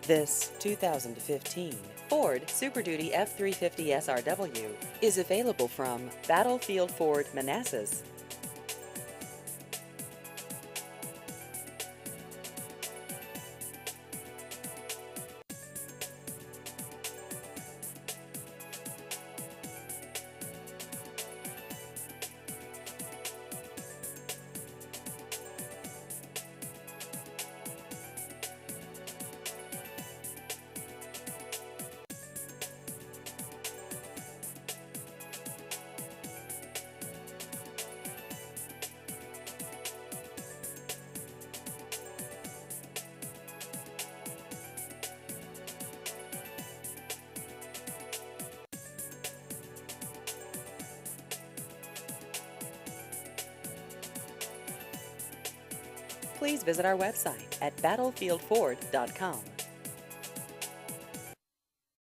This 2015 Ford Super Duty F350 SRW is available from Battlefield Ford Manassas. Please visit our website at battlefieldford.com.